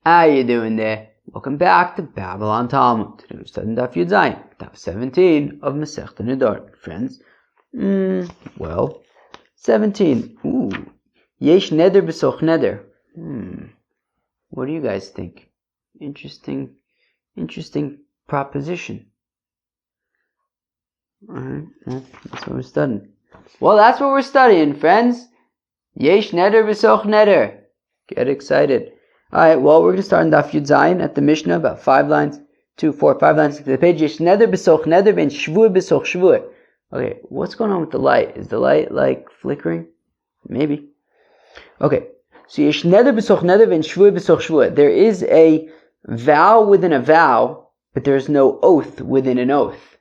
How you doing there? Welcome back to Babylon Talmud. Today we're studying Daf Yud Zayin, Daf 17 of Masechta Nedarim. Friends, 17. Yesh neder b'soch neder. What do you guys think? Interesting proposition. Alright, well, that's what we're studying. Well, that's what we're studying, friends. Yesh neder b'soch neder. Get excited. Alright, well, we're going to start in Daf Yud Zayin at the Mishnah, about 5 lines, 2, 4, 5 lines to the page. Yesh neder b'soch neder ben shvur b'soch shvur. Okay, what's going on with the light? Is the light like flickering? Maybe. Okay, so yesh neder b'soch neder ben shvur b'soch shvur. There is a vow within a vow, but there is no oath within an oath.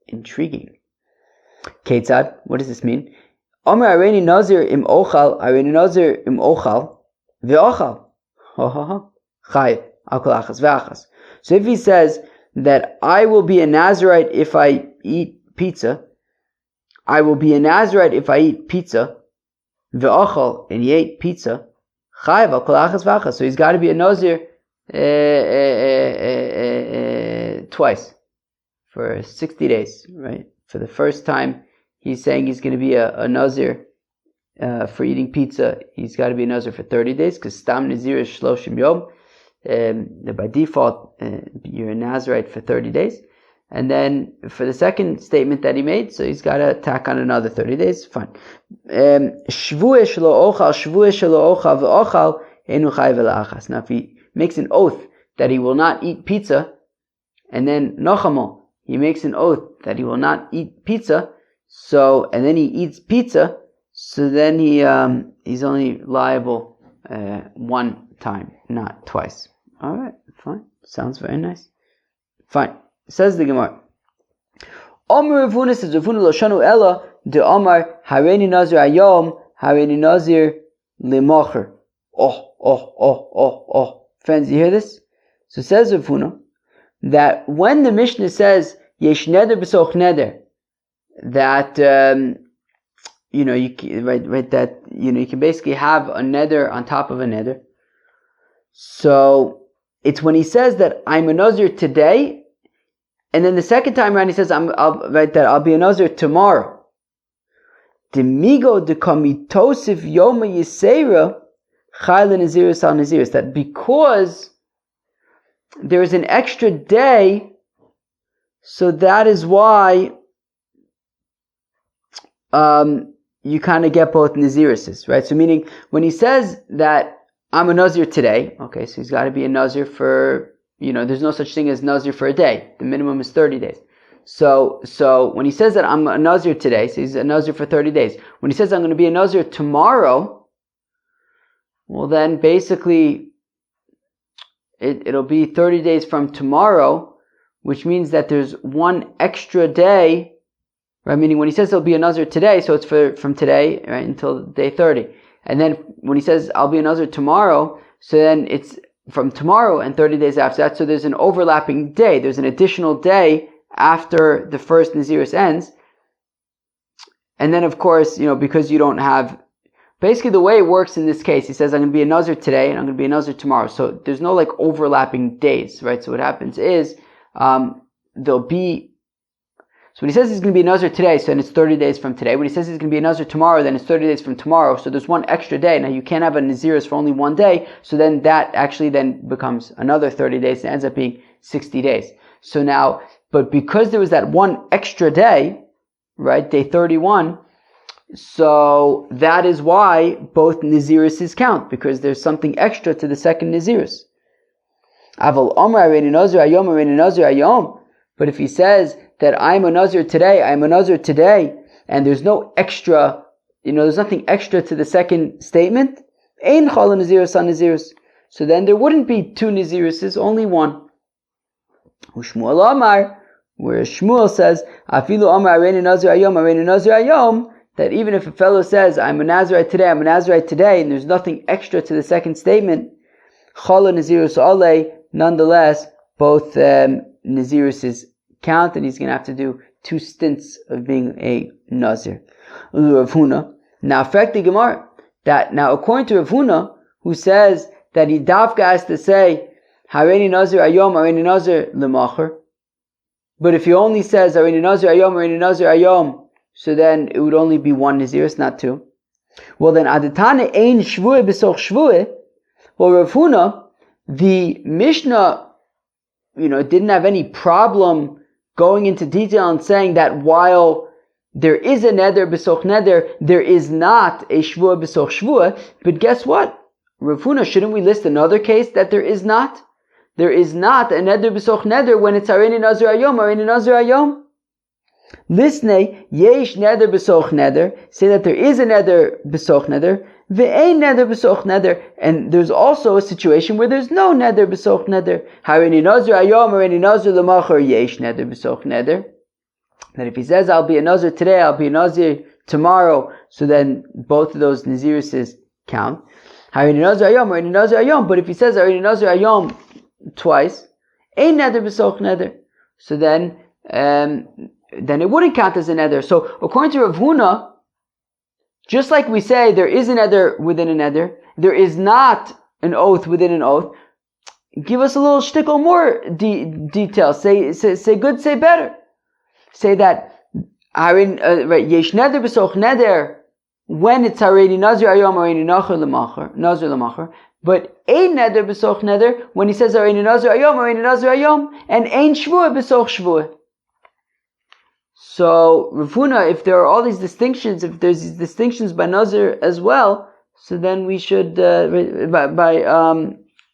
Intriguing. Ketzad, what does this mean? Omer areini nazir im ochal ve'ochal. Chayiv al kol achas ve'achas. So if he says that I will be a Nazirite if I eat pizza, I will be a Nazirite if I eat pizza, ve'ochal, and he ate pizza, chayiv al kol achas ve'achas. So he's got to be a Nazir twice for 60 days, right? For the first time, he's saying he's going to be a Nazir for eating pizza. He's got to be a Nazir for 30 days, because Stam Nazir is Shloshim Yom. By default, you're a Nazirite for 30 days. And then for the second statement that he made, so he's got to tack on another 30 days. Fine. Shvuah shelo ochal ve'ochal enu chayiv ela'achas. Now if he makes an oath that he will not eat pizza, and then nochamo, he makes an oath that he will not eat pizza, and then he eats pizza, so then he's only liable one time, not twice. Alright, fine. Sounds very nice. Fine. Says the Gemara. Omer Rav Huna says, Rav Huna lo shanu ela de Omar hareini nazir ayom hareini nazir lemocher. Friends, you hear this? So says Rav Huna that when the Mishnah says yesh neder b'soch neder, that you can basically have a neder on top of a neder. So it's when he says that I'm a Nazir today, and then the second time around he says I'll be a Nazir tomorrow. Demigo de komitosif yoma yisera chayla naziris al naziris. That because there is an extra day, so that is why you kind of get both Nazirises, right? So meaning, when he says that I'm a Nazir today, okay, so he's got to be a Nazir for, there's no such thing as Nazir for a day. The minimum is 30 days. So when he says that I'm a Nazir today, so he's a Nazir for 30 days. When he says I'm going to be a Nazir tomorrow, well then basically it'll be 30 days from tomorrow, which means that there's one extra day. Right, meaning when he says he'll be a Nazir today, so it's from today, right, until day 30. And then when he says I'll be a Nazir tomorrow, so then it's from tomorrow and 30 days after that. So there's an overlapping day. There's an additional day after the first Naziris ends. And then of course, because you don't have, basically the way it works in this case, he says I'm going to be a Nazir today and I'm going to be a Nazir tomorrow. So there's no like overlapping days, right? So what happens is, there'll be, so when he says he's going to be a Nazir today, so then it's 30 days from today. When he says he's going to be a Nazir tomorrow, then it's 30 days from tomorrow. So there's one extra day. Now you can't have a Naziris for only one day. So then that actually then becomes another 30 days. It ends up being 60 days. So now, but because there was that one extra day, right, day 31, so that is why both Nazirises count, because there's something extra to the second Naziris. Aval Omer areini nazir ayom areini nazir ayom. But if he says that I'm a Nazir today, and there's no extra, there's nothing extra to the second statement, ein chala naziris on naziris. So then there wouldn't be two Nazirises, only one. Ushmuel Amar, where Shmuel says, afilu Amar areini nazir ayom, that even if a fellow says, I'm a Nazirite today, and there's nothing extra to the second statement, chala naziris ale, nonetheless, both Nazirises count, and he's going to have to do 2 stints of being a Nazir. Rav Huna. Now, affect the Gemara. Now, according to Rav Huna, who says that he dafka has to say, Hareini Nazir Ayom, Hareini Nazir L'macher. But if he only says, Hareini Nazir Ayom, Hareini Nazir Ayom, so then it would only be one Naziris, not two. Well then, Adatane Ein Shvueh B'soch Shvueh. Well, Rav Huna, the Mishnah, didn't have any problem going into detail and saying that while there is a neder b'soch neder, there is not a shvuah b'soch shvuah. But guess what? Rav Huna, shouldn't we list another case that there is not? There is not a neder b'soch neder when it's hareini nazir ayom, hareini nazir ayom. Listnei, yesh neder b'soch neder, say that there is a neder b'soch neder, ve'ein neder b'soch neder, and there's also a situation where there's no neder b'soch neder. Hareini nazir ayom, hareini nazir l'macher, yesh neder b'soch neder. That if he says, I'll be a nazir today, I'll be a nazir tomorrow, so then both of those nazirises count. Hareini nazir ayom, hareini nazir ayom, but if he says hareini nazir ayom twice, ain neder b'soch neder, so then it wouldn't count as a neder. So according to Rav Huna, just like we say there is a neder within a neder, there is not an oath within an oath. Give us a little shtickle more detail. Say good, say better. Say that yesh neder b'soch neder when it's hareini nazir ayom, hareini nazir l'macher. But ein neder b'soch neder when he says hareini nazir ayom, hareini nazir ayom, and ein shvuah b'soch shvuah. So Rav Huna, if there are all these distinctions, if there's these distinctions by nazir as well, so then we should by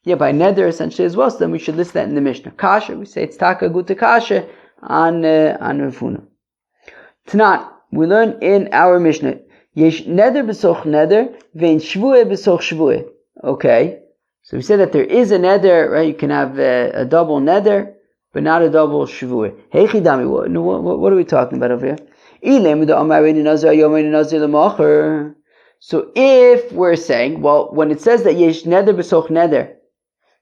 neder essentially as well. So then we should list that in the Mishnah. Kasha, we say it's taka guta kasha on Rav Huna. Tanan, we learn in our Mishnah, yesh neder b'soch neder vein shvuah b'soch shvuah. Okay, so we say that there is a neder, right? You can have a double neder, but not a double shvuah. Hey chidami, what are we talking about over here? So if we're saying, well, when it says that yesh neder b'soch neder,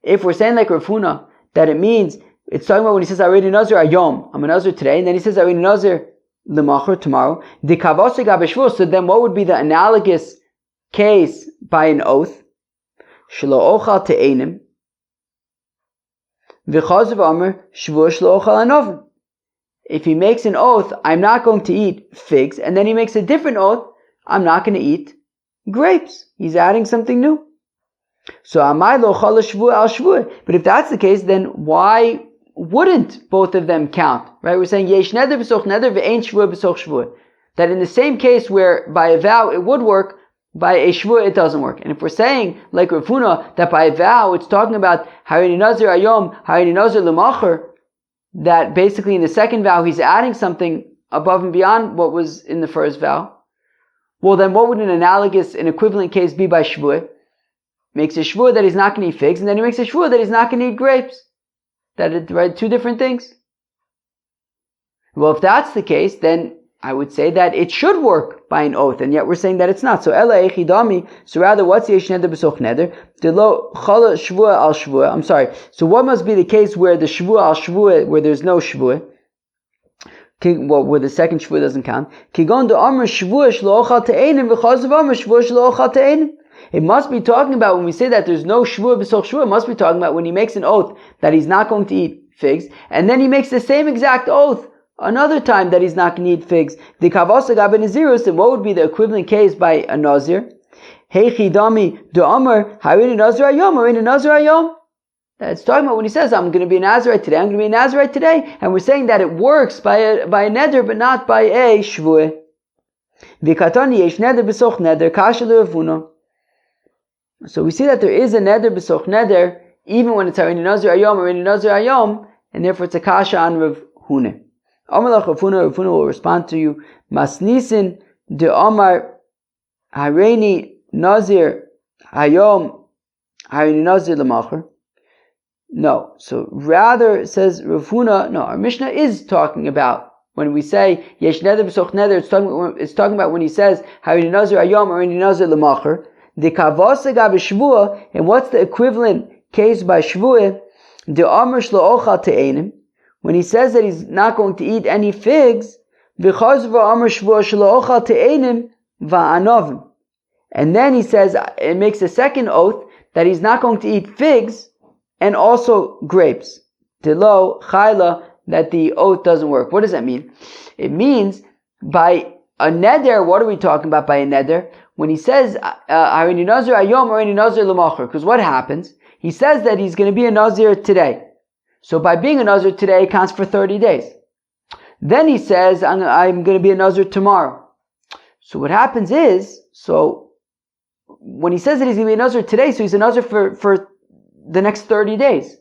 if we're saying like Rav Huna, that it means it's talking about when he says hareini nazir ayom, I'm a nazir today, and then he says hareini nazir l'macher tomorrow. So then what would be the analogous case by an oath? Shelo ochal te'enim v'chazav amar shvuah shelo ochal anovim. If he makes an oath, I'm not going to eat figs, and then he makes a different oath, I'm not going to eat grapes. He's adding something new. So amai lo chal shvuah al shvuah. But if that's the case, then why wouldn't both of them count? Right? We're saying yesh neder b'soch neder ve'ein shvuah b'soch shvuah. That in the same case where by a vow it would work, by a shvuah it doesn't work. And if we're saying like Rav Huna that by a vow it's talking about hareini nazir ayom, hareini nazir l'macher, that basically in the second vow he's adding something above and beyond what was in the first vow. Well, then what would an equivalent case be by shvuah? Makes a shvuah that he's not going to eat figs, and then he makes a shvuah that he's not going to eat grapes. Right? Two different things. Well, if that's the case, then I would say that it should work by an oath, and yet we're saying that it's not. So ela echidami. So rather, what's yesh neder b'soch neder? Delo chala shvuah al shvuah. I'm sorry. So what must be the case where the shvuah al shvuah, where there's no shvuah? Well, where the second shvuah doesn't count. Kigon de amr shvuah shlo ochal te'enim v'chazav amr shvuah shlo ochal te'enim. It must be talking about when we say that there's no shvuah b'soch shvuah. It must be talking about when he makes an oath that he's not going to eat figs, and then he makes the same exact oath another time that he's not going to eat figs. The kavasa gabe nazirus. And what would be the equivalent case by a nazir? Hey chidami de amr hareini nazir ayom, hareini nazir ayom. It's talking about when he says, I'm going to be a Nazirite today, I'm going to be a Nazirite today. And we're saying that it works by a neder, but not by a shvuah. V'katani yesh neder b'soch neder, kasha l'Rav Huna. So we see that there is a neder b'soch neder, even when it's hareini nazir ayom, and therefore it's a kasha on Rav Huna. Amar lach Rav Huna will respond to you, Masnisin de Amar hareini nazir ayom, hareini nazir l'macher. No. So rather, says Rav Huna, no, our Mishnah is talking about when we say yesh neder b'soch neder, it's talking about when he says hareini nazir ayom, hareini nazir l'macher. The kavasa gabe shvuah, and what's the equivalent case by shvuah? The amr shlo ochal te'enim, when he says that he's not going to eat any figs, v'chazva amr shvuah shlo ochal te'enim va'anovim. And then he says, it makes a second oath that he's not going to eat figs and also grapes. Tilo chayla, that the oath doesn't work. What does that mean? It means by a neder, what are we talking about by a neder? When he says, Harini Nazir Ayom, Harini Nazir L'machar, because what happens? He says that he's going to be a Nazir today. So by being a Nazir today, it counts for 30 days. Then he says, I'm going to be a Nazir tomorrow. So what happens is, so when he says that he's going to be a Nazir today, so he's a Nazir for the next 30 days.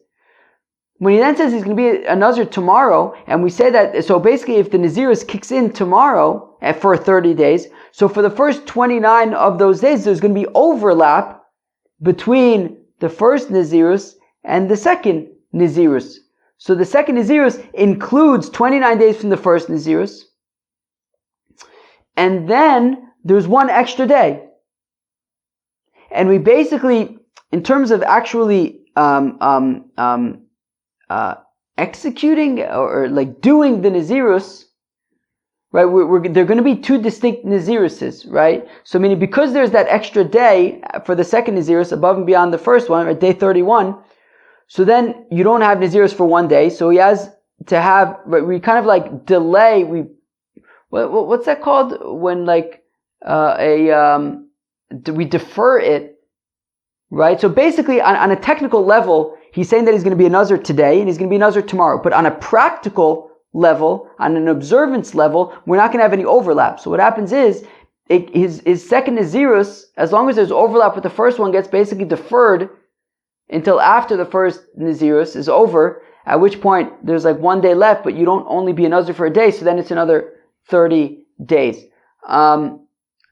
When he then says he's going to be a Nazir tomorrow, and we say that, so basically if the Nazirus kicks in tomorrow for 30 days, so for the first 29 of those days, there's going to be overlap between the first Nazirus and the second Nazirus. So the second Nazirus includes 29 days from the first Nazirus, and then there's one extra day. And we basically, in terms of actually executing or like doing the Nazirus, right? They're going to be two distinct Naziruses, right? So meaning because there's that extra day for the second Nazirus above and beyond the first one, right, day 31, so then you don't have Nazirus for one day, so he has to have, right, we kind of like delay, what's that called? When like we defer it, right? So basically on a technical level, he's saying that he's going to be a Nazir today and he's going to be a Nazir tomorrow. But on a practical level, on an observance level, we're not going to have any overlap. So what happens is, his second Nazirus, as long as there's overlap with the first one, gets basically deferred until after the first Nazirus is over, at which point there's like one day left, but you don't only be a Nazir for a day, so then it's another 30 days.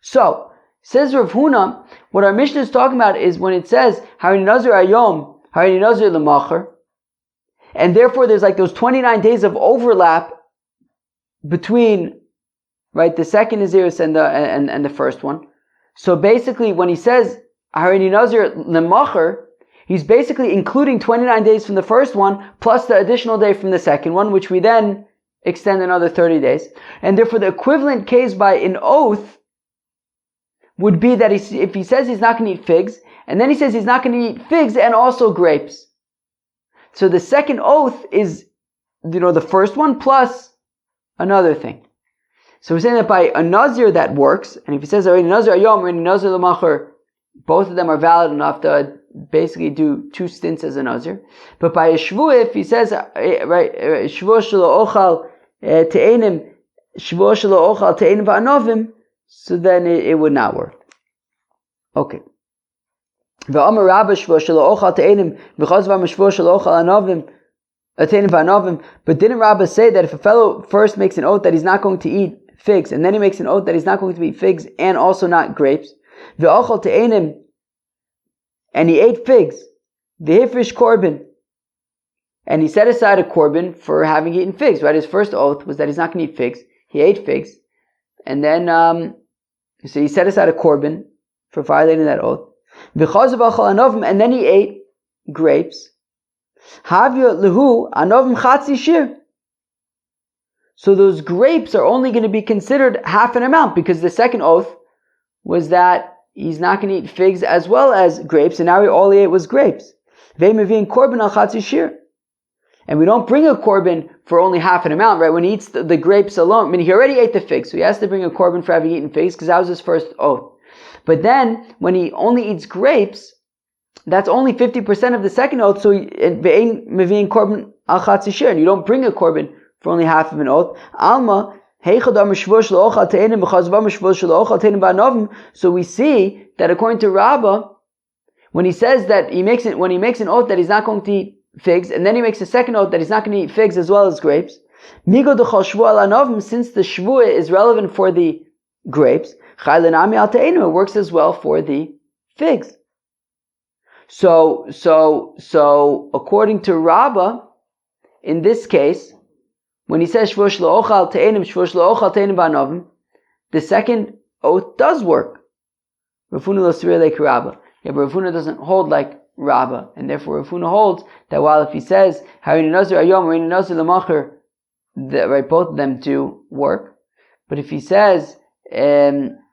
So, says Rav Huna, what our Mishnah is talking about is when it says, Harini Nazir Ayom, Harini Nazir L'machar, and therefore there's like those 29 days of overlap between, right, the second Nazirus and the first one. So basically when he says, Harini Nazir L'machar, he's basically including 29 days from the first one, plus the additional day from the second one, which we then extend another 30 days. And therefore the equivalent case by an oath would be that if he says he's not going to eat figs, and then he says he's not going to eat figs and also grapes. So the second oath is, the first one plus another thing. So we're saying that by a Nazir that works, and if he says already Nazir Ayom, already Nazir L'machar, both of them are valid enough to basically do two stints as a Nazir. But by a Shvuah, if he says, right, Shvuah shelo ochal te'enim, Shvuah shelo ochal te'enim va'anovim, so then it would not work. Okay. V'amar Rabba Shvuah shelo ochal te'enim, v'chaz v'amar Shvuah shelo ochal anovim, te'enim va'anovim. But didn't Rabba say that if a fellow first makes an oath that he's not going to eat figs, and then he makes an oath that he's not going to eat figs and also not grapes, v'ochal te'enim, and he ate figs, v'hifrish korban, and he set aside a korban for having eaten figs, right? His first oath was that he's not going to eat figs. He ate figs, and then so he set aside a korban for violating that oath. V'chazav achal anovim, and then he ate grapes. Havya lehu anovim chatzi shir. So those grapes are only going to be considered half an amount, because the second oath was that he's not going to eat figs as well as grapes, and now all he ate was grapes. Ve'mevin korban al chatzi shir. And we don't bring a korban for only half an amount, right? When he eats the grapes alone, I mean, he already ate the figs, so he has to bring a korban for having eaten figs, because that was his first oath. But then, when he only eats grapes, that's only 50% of the second oath, so ve'ein mevin korban al chatzi shir, and you don't bring a korban for only half of an oath. Alma, so we see that according to Rabbah, when he says that when he makes an oath that he's not going to eat figs, and then he makes a second oath that he's not going to eat figs as well as grapes, since the shvuah is relevant for the grapes, it works as well for the figs. So according to Rabbah, in this case, when he says Shvuah shelo ochal te'enim, Shvuah shelo ochal te'enim va'anovim, the second oath does work. Rav Huna lo sivir like Rabbah. Yeah, but Rav Huna doesn't hold like Rabbah, and therefore Rav Huna holds that while if he says Harini Nazir Ayom, Harini Nazir L'machar, right, both of them do work. But if he says Shvuah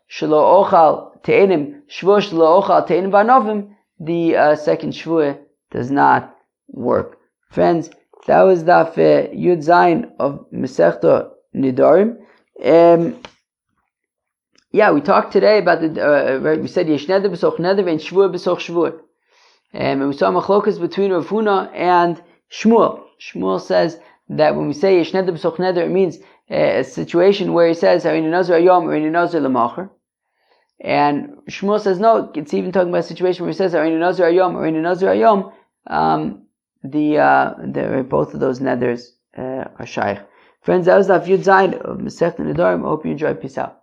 shelo ochal te'enim shvuah shelo ochal te'enim v'anavim, the second shvuah does not work. Friends, that was daf Yud Zayin of Masechta Nedarim. We talked today about we said yesh neder b'soch neder and shvuah b'soch shvuah. And we saw machlokas between Rav Huna and Shmuel. Shmuel says that when we say yesh neder b'soch neder, it means a situation where he says harini nazir ayom or harini nazir lemacher. And Shmuel says no, it's even talking about a situation where he says harini nazir ayom or harini nazir ayom. Both of those neders are shaykh. Friends, that was the Yud Zayin of Masechta Nedarim. I hope you enjoyed. Peace out.